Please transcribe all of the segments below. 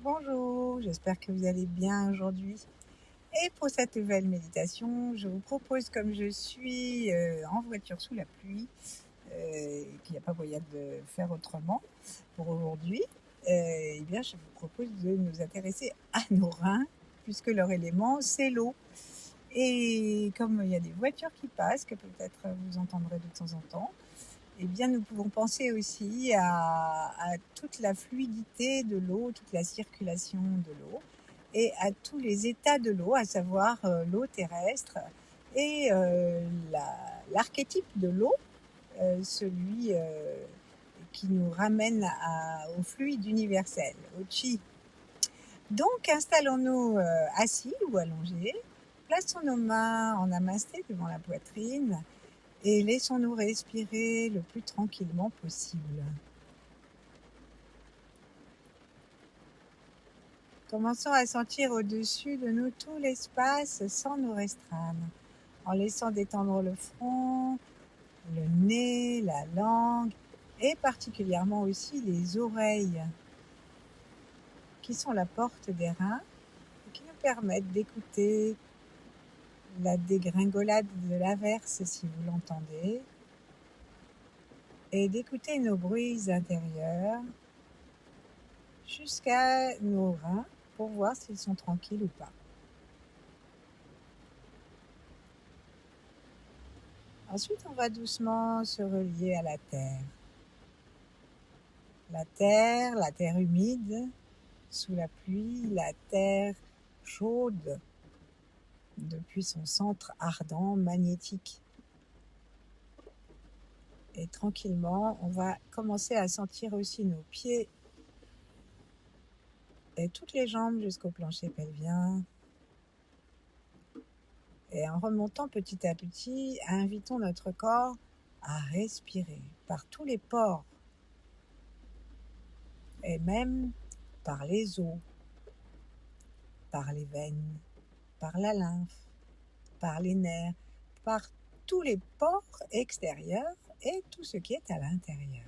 Bonjour, j'espère que vous allez bien aujourd'hui. Et pour cette nouvelle méditation, je vous propose, comme je suis en voiture sous la pluie, qu'il n'y a pas moyen de faire autrement pour aujourd'hui, eh bien, je vous propose de nous intéresser à nos reins, puisque leur élément, c'est l'eau. Et comme il y a des voitures qui passent, que peut-être vous entendrez de temps en temps, eh bien, nous pouvons penser aussi à toute la fluidité de l'eau, toute la circulation de l'eau et à tous les états de l'eau, à savoir l'eau terrestre et l'archétype de l'eau, celui qui nous ramène au fluide universel, au chi. Donc, installons-nous assis ou allongés, plaçons nos mains en namasté devant la poitrine et laissons-nous respirer le plus tranquillement possible. Commençons à sentir au-dessus de nous tout l'espace sans nous restreindre, en laissant détendre le front, le nez, la langue et particulièrement aussi les oreilles, qui sont la porte des reins et qui nous permettent d'écouter la dégringolade de l'averse si vous l'entendez et d'écouter nos bruits intérieurs jusqu'à nos reins pour voir s'ils sont tranquilles ou pas. Ensuite, on va doucement se relier à la terre. La terre humide sous la pluie, la terre chaude depuis son centre ardent, magnétique. Et tranquillement, on va commencer à sentir aussi nos pieds et toutes les jambes jusqu'au plancher pelvien. Et en remontant petit à petit, invitons notre corps à respirer par tous les pores et même par les os, par les veines, par la lymphe, par les nerfs, par tous les pores extérieurs et tout ce qui est à l'intérieur.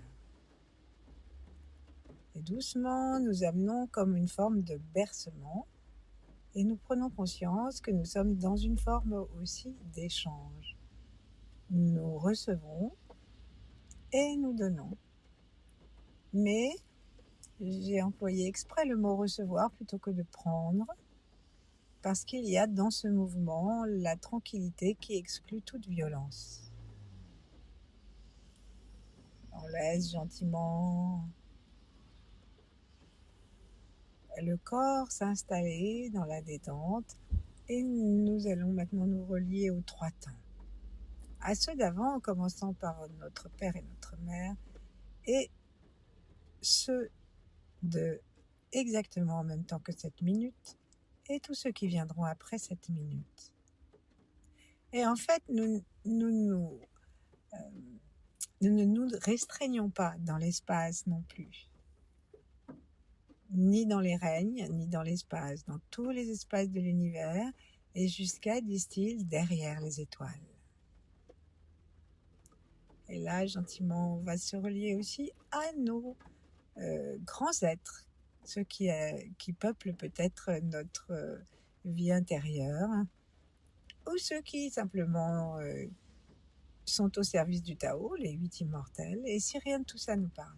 Et doucement, nous amenons comme une forme de bercement et nous prenons conscience que nous sommes dans une forme aussi d'échange. Nous recevons et nous donnons. Mais j'ai employé exprès le mot recevoir plutôt que de prendre, parce qu'il y a dans ce mouvement la tranquillité qui exclut toute violence. On laisse gentiment le corps s'installer dans la détente et nous allons maintenant nous relier aux trois temps. À ceux d'avant, en commençant par notre père et notre mère, et ceux de exactement en même temps que cette minute, et tous ceux qui viendront après cette minute. Et en fait, nous ne nous restreignons pas dans l'espace non plus, ni dans les règnes, ni dans l'espace, dans tous les espaces de l'univers, et jusqu'à, disent-ils, derrière les étoiles. Et là, gentiment, on va se relier aussi à nos grands êtres, ceux qui peuplent peut-être notre vie intérieure, ou ceux qui simplement sont au service du Tao, les 8 immortels, et si rien de tout ça nous parle.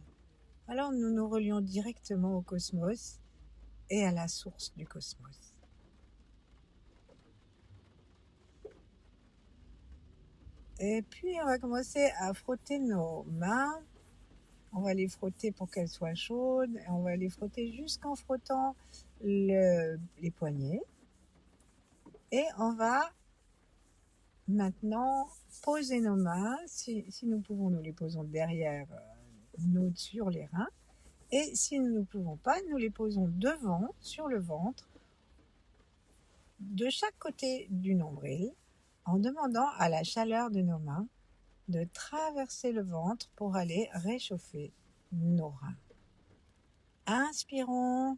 Alors nous nous relions directement au cosmos et à la source du cosmos. Et puis on va commencer à frotter nos mains. On va les frotter pour qu'elles soient chaudes. Et on va les frotter jusqu'en frottant les poignets. Et on va maintenant poser nos mains. Si nous pouvons, nous les posons derrière nous sur les reins. Et si nous ne pouvons pas, nous les posons devant, sur le ventre, de chaque côté du nombril, en demandant à la chaleur de nos mains de traverser le ventre pour aller réchauffer nos reins. Inspirons.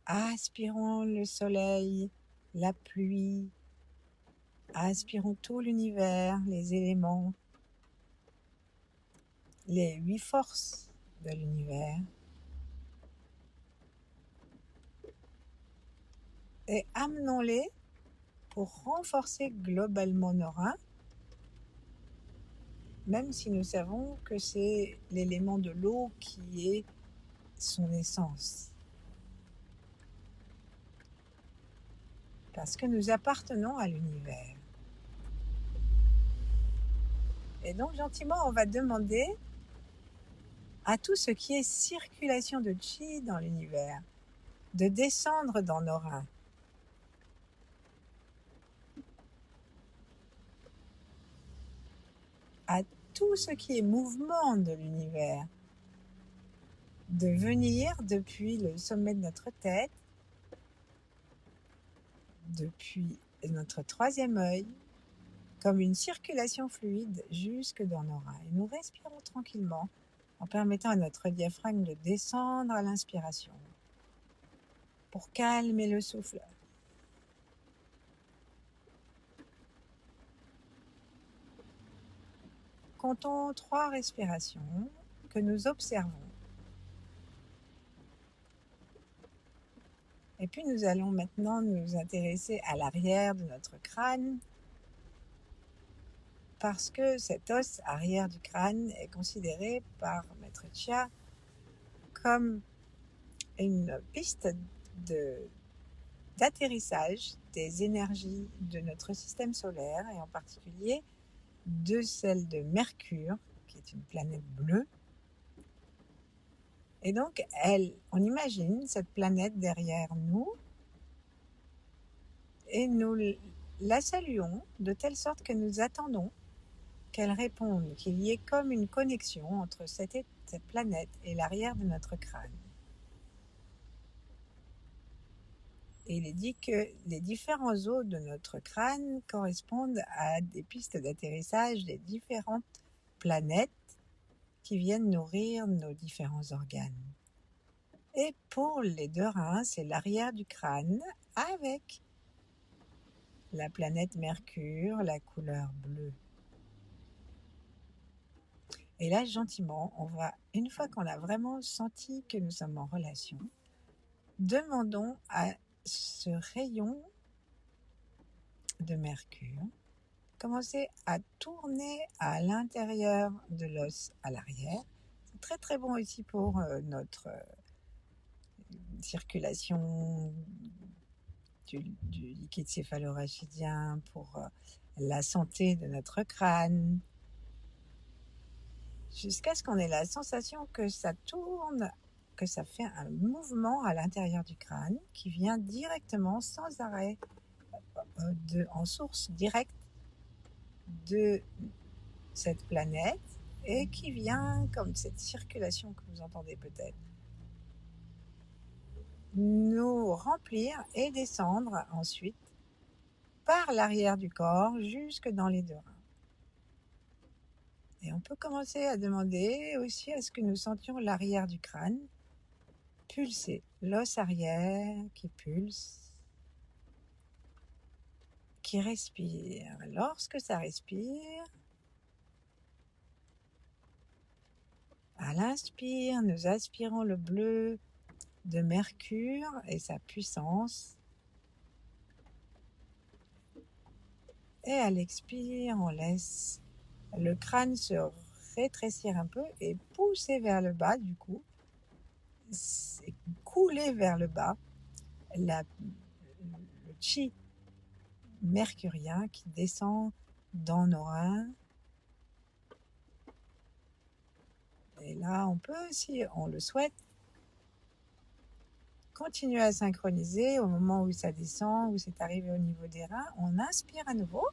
Aspirons le soleil, la pluie. Aspirons tout l'univers, les éléments, les 8 forces de l'univers. et amenons-les pour renforcer globalement nos reins, même si nous savons que c'est l'élément de l'eau qui est son essence. Parce que nous appartenons à l'univers. Et donc gentiment, on va demander à tout ce qui est circulation de chi dans l'univers de descendre dans nos reins. À tout ce qui est mouvement de l'univers de venir depuis le sommet de notre tête, depuis notre troisième œil, comme une circulation fluide jusque dans nos reins. Et nous respirons tranquillement en permettant à notre diaphragme de descendre à l'inspiration pour calmer le souffle. Comptons 3 respirations que nous observons. Et puis nous allons maintenant nous intéresser à l'arrière de notre crâne, parce que cet os arrière du crâne est considéré par Maître Chia comme une piste d'atterrissage des énergies de notre système solaire, et en particulier de celle de Mercure, qui est une planète bleue. Et donc, on imagine cette planète derrière nous, et nous la saluons de telle sorte que nous attendons qu'elle réponde, qu'il y ait comme une connexion entre cette planète et l'arrière de notre crâne. Et il est dit que les différents os de notre crâne correspondent à des pistes d'atterrissage des différentes planètes qui viennent nourrir nos différents organes. Et pour les 2 reins, c'est l'arrière du crâne avec la planète Mercure, la couleur bleue. Et là, gentiment, on va, une fois qu'on a vraiment senti que nous sommes en relation, demandons à ce rayon de Mercure commencer à tourner à l'intérieur de l'os à l'arrière. C'est très très bon aussi pour notre circulation du liquide céphalorachidien, pour la santé de notre crâne, jusqu'à ce qu'on ait la sensation que ça tourne, que ça fait un mouvement à l'intérieur du crâne qui vient directement, sans arrêt, en source directe de cette planète, et qui vient, comme cette circulation que vous entendez peut-être, nous remplir et descendre ensuite par l'arrière du corps jusque dans les 2 reins. Et on peut commencer à demander aussi à ce que nous sentions l'arrière du crâne pulser, l'os arrière qui pulse, qui respire. Lorsque ça respire, à l'inspire, nous aspirons le bleu de Mercure et sa puissance. Et à l'expire, on laisse le crâne se rétrécir un peu et pousser vers le bas, du coup, couler vers le bas le chi mercurien qui descend dans nos reins. Et là, on peut, si on le souhaite, continuer à synchroniser au moment où ça descend, où c'est arrivé au niveau des reins. On inspire à nouveau,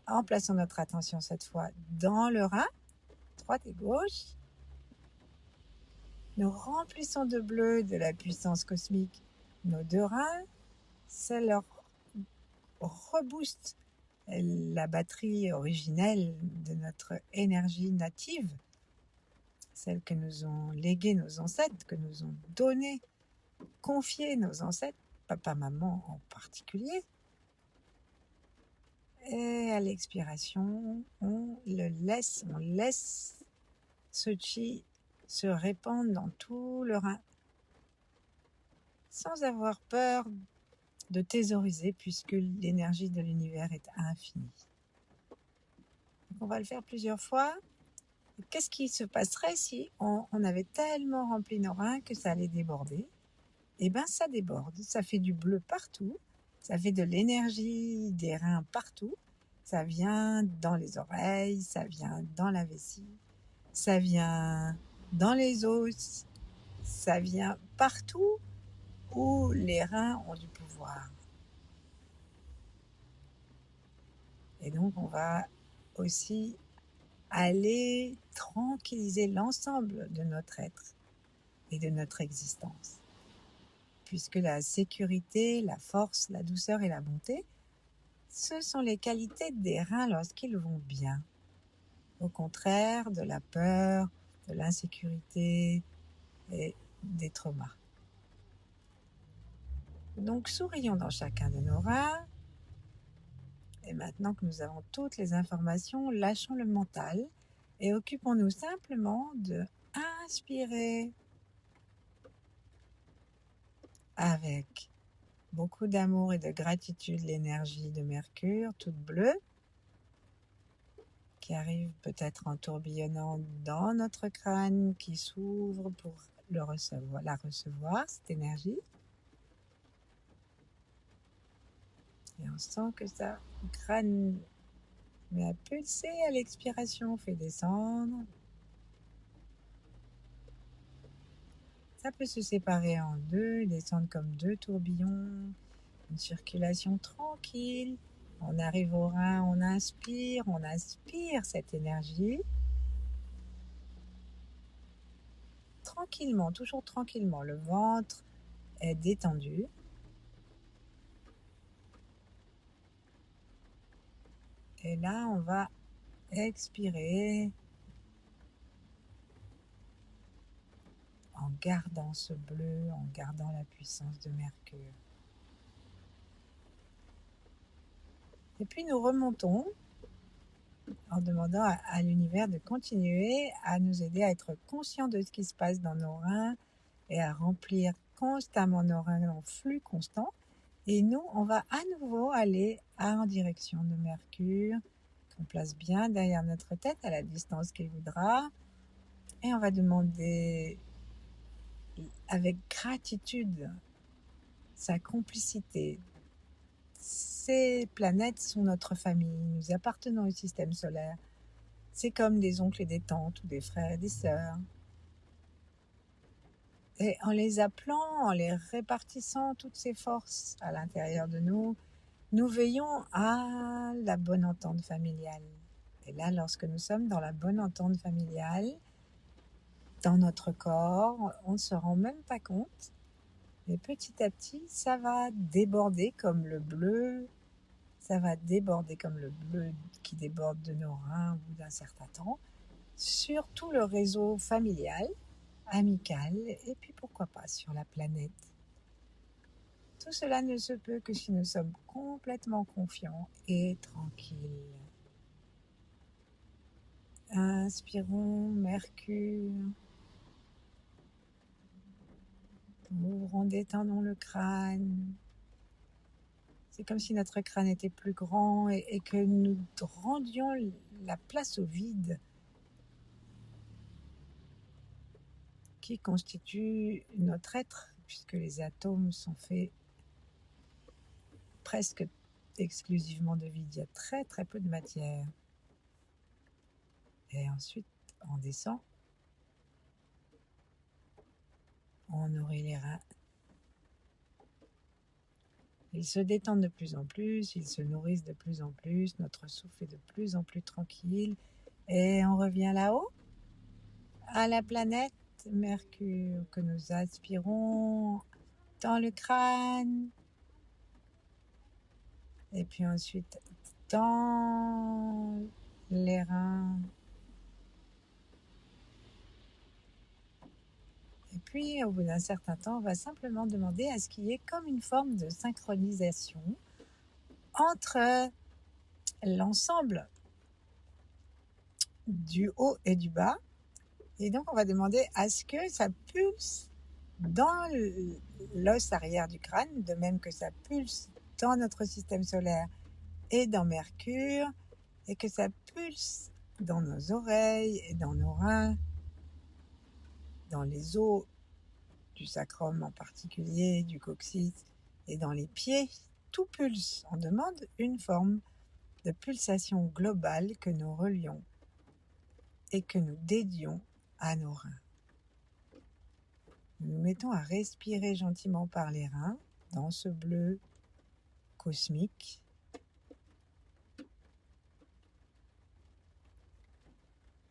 en plaçant notre attention cette fois dans le rein, droite et gauche. Nous remplissons de bleu, de la puissance cosmique, nos 2 reins. Ça leur rebooste la batterie originelle de notre énergie native, celle que nous ont léguée nos ancêtres, que nous ont donnée, confiée nos ancêtres, papa, maman en particulier. Et à l'expiration, on laisse ce chi se répandre dans tout le rein, sans avoir peur de thésauriser puisque l'énergie de l'univers est infinie. Donc on va le faire plusieurs fois. Qu'est-ce qui se passerait si on avait tellement rempli nos reins que ça allait déborder? Eh bien, ça déborde. Ça fait du bleu partout. Ça fait de l'énergie des reins partout. Ça vient dans les oreilles, ça vient dans la vessie, ça vient dans les os, ça vient partout où les reins ont du pouvoir. Et donc, on va aussi aller tranquilliser l'ensemble de notre être et de notre existence. Puisque la sécurité, la force, la douceur et la bonté, ce sont les qualités des reins lorsqu'ils vont bien. Au contraire de la peur, de l'insécurité et des traumas. Donc sourions dans chacun de nos reins. Et maintenant que nous avons toutes les informations, lâchons le mental et occupons-nous simplement de inspirer avec beaucoup d'amour et de gratitude l'énergie de Mercure, toute bleue, qui arrive peut-être en tourbillonnant dans notre crâne, qui s'ouvre pour la recevoir, cette énergie. Et on sent que ça crâne met à pulser à l'expiration, fait descendre. Ça peut se séparer en deux, descendre comme deux tourbillons, une circulation tranquille. On arrive au rein, on inspire cette énergie. Tranquillement, toujours tranquillement, le ventre est détendu. Et là, on va expirer en gardant ce bleu, en gardant la puissance de Mercure. Et puis nous remontons en demandant à l'univers de continuer à nous aider à être conscients de ce qui se passe dans nos reins et à remplir constamment nos reins en flux constant. Et nous, on va à nouveau aller en direction de Mercure, qu'on place bien derrière notre tête à la distance qu'il voudra. Et on va demander avec gratitude sa complicité. Ces planètes sont notre famille, nous appartenons au système solaire. C'est comme des oncles et des tantes ou des frères et des sœurs. Et en les appelant, en les répartissant toutes ces forces à l'intérieur de nous, nous veillons à la bonne entente familiale. Et là, lorsque nous sommes dans la bonne entente familiale, dans notre corps, on ne se rend même pas compte. Mais petit à petit, ça va déborder comme le bleu. Ça va déborder comme le bleu qui déborde de nos reins au bout d'un certain temps, sur tout le réseau familial, amical, et puis pourquoi pas sur la planète. Tout cela ne se peut que si nous sommes complètement confiants et tranquilles. Inspirons Mercure. Ouvrons, détendons le crâne. C'est comme si notre crâne était plus grand et que nous rendions la place au vide qui constitue notre être, puisque les atomes sont faits presque exclusivement de vide. Il y a très très peu de matière. Et ensuite, on descend. On nourrit les reins. Ils se détendent de plus en plus, ils se nourrissent de plus en plus, notre souffle est de plus en plus tranquille. Et on revient là-haut, à la planète Mercure, que nous aspirons dans le crâne. Et puis ensuite, dans les reins. Et puis, au bout d'un certain temps, on va simplement demander à ce qu'il y ait comme une forme de synchronisation entre l'ensemble du haut et du bas. Et donc, on va demander à ce que ça pulse dans l'os arrière du crâne, de même que ça pulse dans notre système solaire et dans Mercure, et que ça pulse dans nos oreilles et dans nos reins, dans les os du sacrum en particulier, du coccyx et dans les pieds, tout pulse. On demande une forme de pulsation globale que nous relions et que nous dédions à nos reins. Nous nous mettons à respirer gentiment par les reins dans ce bleu cosmique.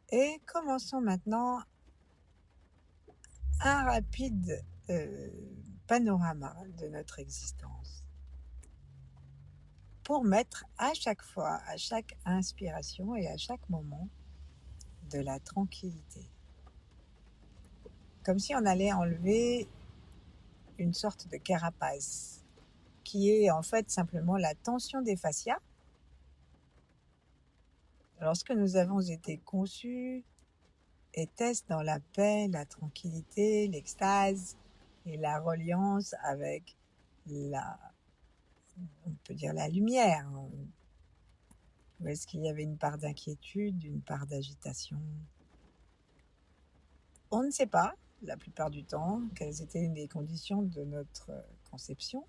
Et commençons maintenant un rapide panorama de notre existence pour mettre à chaque fois, à chaque inspiration et à chaque moment, de la tranquillité. Comme si on allait enlever une sorte de carapace qui est en fait simplement la tension des fascias. Lorsque nous avons été conçus, était-ce dans la paix, la tranquillité, l'extase et la reliance avec on peut dire la lumière. Ou est-ce qu'il y avait une part d'inquiétude, une part d'agitation? On ne sait pas, la plupart du temps, quelles étaient les conditions de notre conception.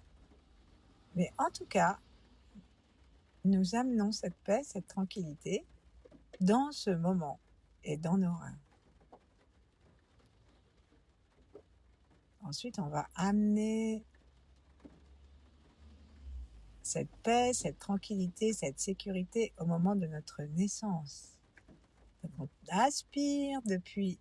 Mais en tout cas, nous amenons cette paix, cette tranquillité dans ce moment et dans nos reins. Ensuite, on va amener cette paix, cette tranquillité, cette sécurité au moment de notre naissance. Donc on aspire depuis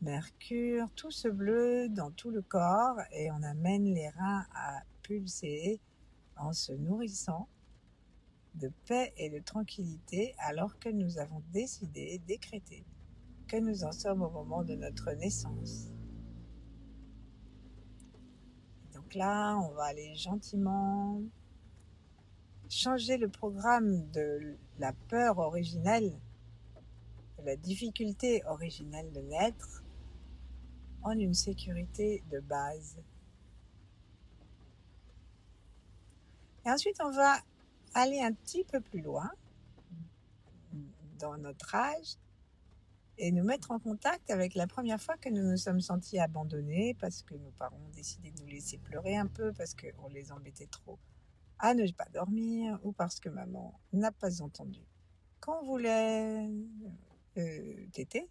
Mercure, tout ce bleu dans tout le corps et on amène les reins à pulser en se nourrissant de paix et de tranquillité alors que nous avons décidé, décrété que nous en sommes au moment de notre naissance. Donc là, on va aller gentiment changer le programme de la peur originelle, de la difficulté originelle de naître, en une sécurité de base. Et ensuite, on va aller un petit peu plus loin dans notre âge et nous mettre en contact avec la première fois que nous nous sommes sentis abandonnés parce que nos parents ont décidé de nous laisser pleurer un peu parce qu'on les embêtait trop à ne pas dormir ou parce que maman n'a pas entendu qu'on voulait téter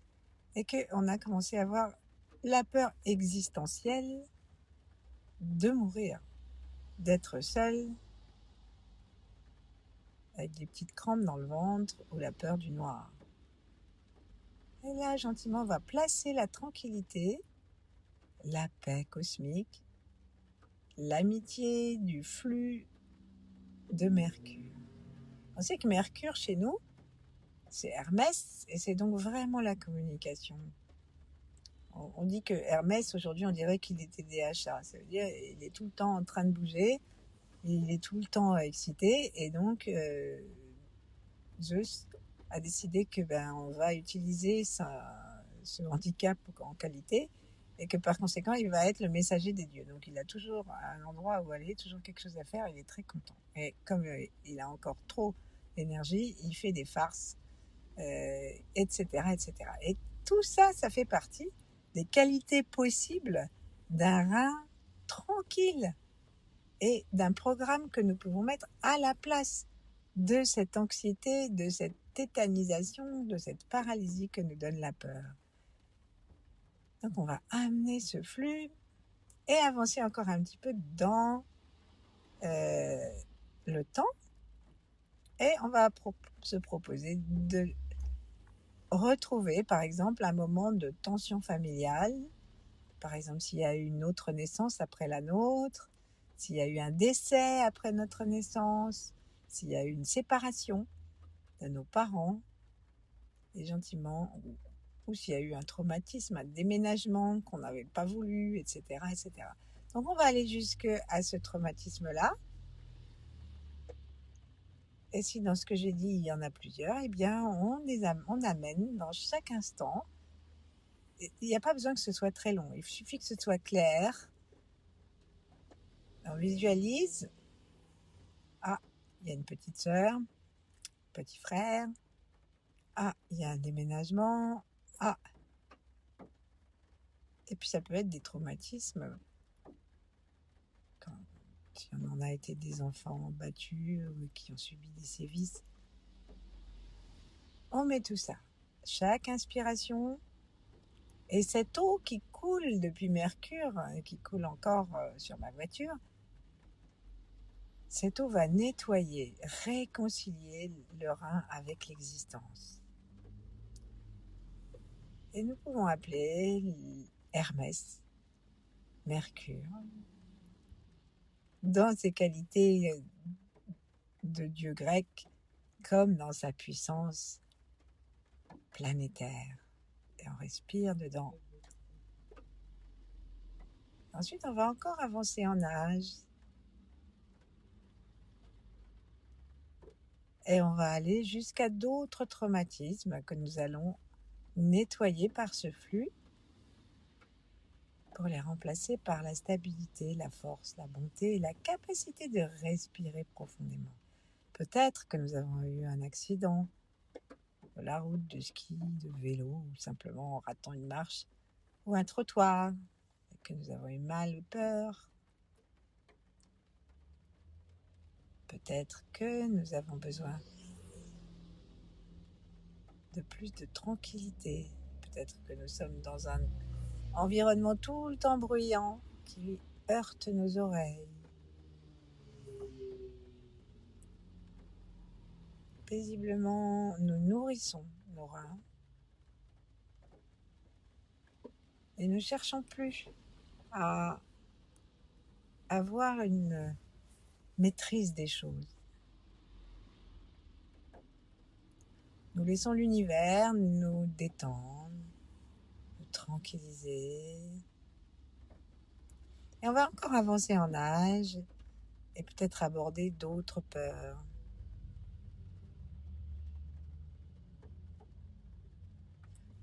et qu'on a commencé à avoir la peur existentielle de mourir, d'être seul avec des petites crampes dans le ventre ou la peur du noir. Et là, gentiment, on va placer la tranquillité, la paix cosmique, l'amitié du flux de Mercure. On sait que Mercure, chez nous, c'est Hermès, et c'est donc vraiment la communication. On dit que Hermès, aujourd'hui, on dirait qu'il est TDAH. Ça veut dire qu'il est tout le temps en train de bouger, il est tout le temps excité, et donc Zeus a décidé que on va utiliser ce handicap en qualité, et que par conséquent, il va être le messager des dieux. Donc il a toujours un endroit où aller, toujours quelque chose à faire, il est très content. Et comme il a encore trop d'énergie, il fait des farces, etc., etc. Et tout ça, ça fait partie des qualités possibles d'un rein tranquille et d'un programme que nous pouvons mettre à la place de cette anxiété, de cette tétanisation, de cette paralysie que nous donne la peur. Donc on va amener ce flux et avancer encore un petit peu dans le temps et on va se proposer de retrouver par exemple un moment de tension familiale, par exemple s'il y a eu une autre naissance après la nôtre, s'il y a eu un décès après notre naissance, s'il y a eu une séparation de nos parents, et gentiment, ou s'il y a eu un traumatisme, un déménagement qu'on n'avait pas voulu, etc., etc. Donc on va aller jusqu'à ce traumatisme-là. Et si dans ce que j'ai dit, il y en a plusieurs, eh bien on amène dans chaque instant il n'y a pas besoin que ce soit très long. Il suffit que ce soit clair. On visualise. Ah, il y a une petite sœur, petit frère. Ah, il y a un déménagement. Ah, et puis ça peut être des traumatismes. Si on en a été des enfants battus ou qui ont subi des sévices. On met tout ça. Chaque inspiration. Et cette eau qui coule depuis Mercure, qui coule encore sur ma voiture, cette eau va nettoyer, réconcilier le rein avec l'existence. Et nous pouvons appeler Hermès, Mercure, dans ses qualités de dieu grec, comme dans sa puissance planétaire. Et on respire dedans. Ensuite, on va encore avancer en âge. Et on va aller jusqu'à d'autres traumatismes que nous allons nettoyer par ce flux pour les remplacer par la stabilité, la force, la bonté et la capacité de respirer profondément. Peut-être que nous avons eu un accident de la route, de ski, de vélo, ou simplement en ratant une marche ou un trottoir, et que nous avons eu mal ou peur. Peut-être que nous avons besoin de plus de tranquillité. Peut-être que nous sommes dans un environnement tout le temps bruyant qui heurte nos oreilles. Paisiblement, nous nourrissons nos reins et ne cherchons plus à avoir une maîtrise des choses. Nous laissons l'univers nous détendre, nous tranquilliser. Et on va encore avancer en âge et peut-être aborder d'autres peurs.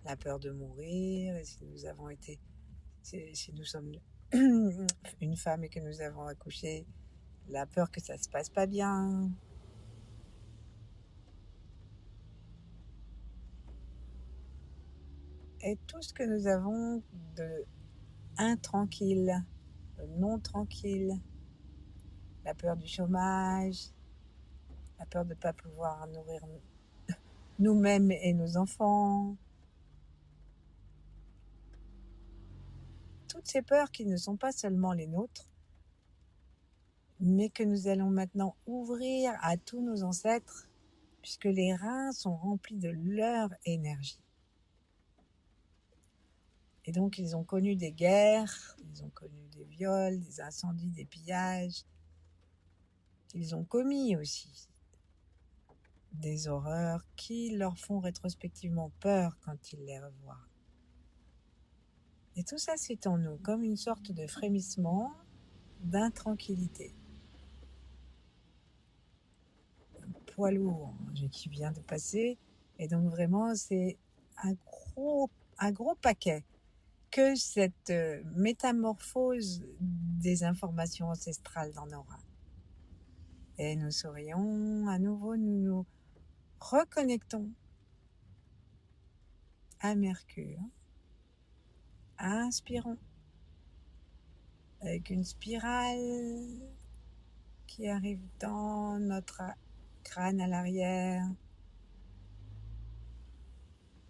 La peur de mourir, et si nous avons été, si nous sommes une femme et que nous avons accouché, la peur que ça se passe pas bien. Et tout ce que nous avons de intranquille, de non tranquille, la peur du chômage, la peur de ne pas pouvoir nourrir nous-mêmes et nos enfants. Toutes ces peurs qui ne sont pas seulement les nôtres, mais que nous allons maintenant ouvrir à tous nos ancêtres, puisque les reins sont remplis de leur énergie. Et donc ils ont connu des guerres, ils ont connu des viols, des incendies, des pillages. Ils ont commis aussi des horreurs qui leur font rétrospectivement peur quand ils les revoient. Et tout ça, c'est en nous, comme une sorte de frémissement d'intranquillité. Un poids lourd qui vient de passer. Et donc vraiment, c'est un gros paquet que cette métamorphose des informations ancestrales dans nos reins. Et nous sourions, à nouveau, nous nous reconnectons à Mercure. Inspirons avec une spirale qui arrive dans notre crâne à l'arrière.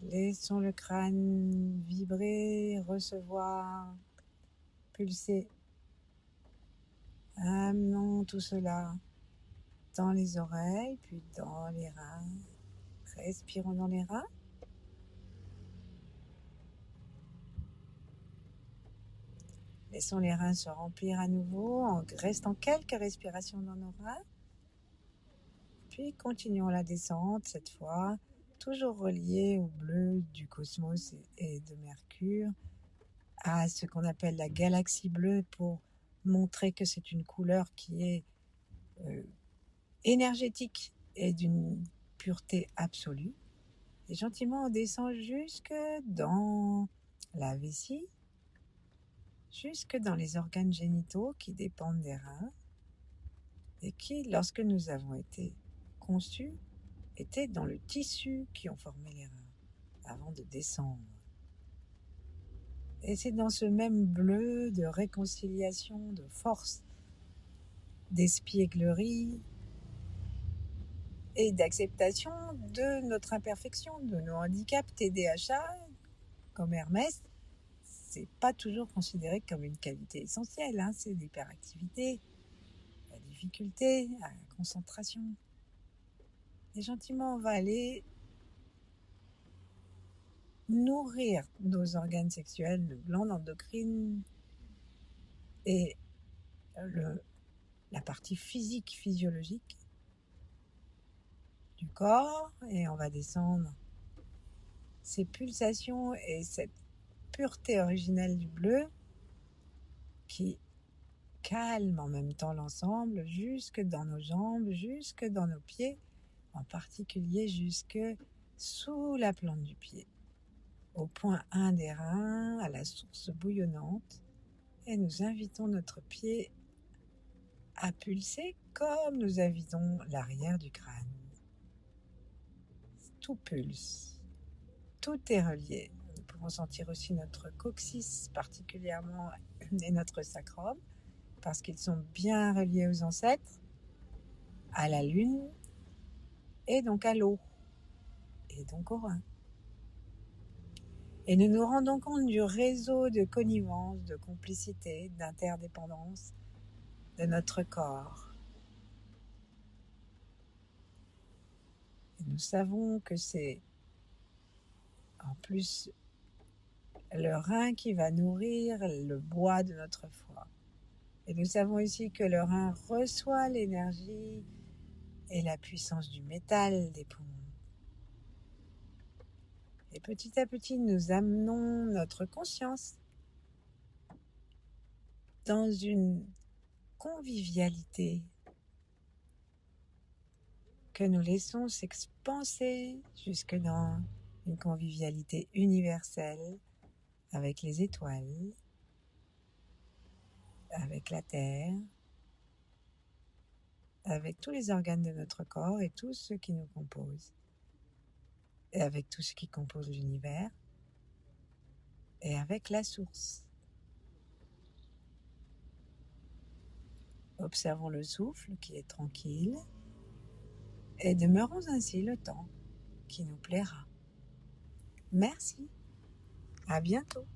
Laissons le crâne vibrer, recevoir, pulser. Amenons tout cela dans les oreilles, puis dans les reins. Respirons dans les reins. Laissons les reins se remplir à nouveau en restant quelques respirations dans nos reins. Puis continuons la descente cette fois, toujours relié au bleu du cosmos et de Mercure, à ce qu'on appelle la galaxie bleue pour montrer que c'est une couleur qui est énergétique et d'une pureté absolue. Et gentiment on descend jusque dans la vessie, jusque dans les organes génitaux qui dépendent des reins et qui, lorsque nous avons été conçus, étaient dans le tissu qui ont formé les reins avant de descendre. Et c'est dans ce même bleu de réconciliation, de force, d'espièglerie et d'acceptation de notre imperfection, de nos handicaps TDAH, comme Hermès, c'est pas toujours considéré comme une qualité essentielle, c'est l'hyperactivité, la difficulté, la concentration. Et gentiment, on va aller nourrir nos organes sexuels, nos glandes endocrines et la partie physique, physiologique du corps, et on va descendre ces pulsations et cette pureté originelle du bleu qui calme en même temps l'ensemble jusque dans nos jambes, jusque dans nos pieds, en particulier jusque sous la plante du pied, au point 1 des reins, à la source bouillonnante, et nous invitons notre pied à pulser comme nous invitons l'arrière du crâne. Tout pulse, tout est relié. Nous pouvons sentir aussi notre coccyx particulièrement et notre sacrum, parce qu'ils sont bien reliés aux ancêtres, à la lune, et donc à l'eau, et donc au rein. Et nous nous rendons compte du réseau de connivence, de complicité, d'interdépendance de notre corps. Et nous savons que c'est en plus le rein qui va nourrir le bois de notre foie. Et nous savons aussi que le rein reçoit l'énergie et la puissance du métal des poumons. Et petit à petit, nous amenons notre conscience dans une convivialité que nous laissons s'expanser jusque dans une convivialité universelle avec les étoiles, avec la terre, avec tous les organes de notre corps et tous ceux qui nous composent, et avec tout ce qui compose l'univers, et avec la source. Observons le souffle qui est tranquille et demeurons ainsi le temps qui nous plaira. Merci, à bientôt.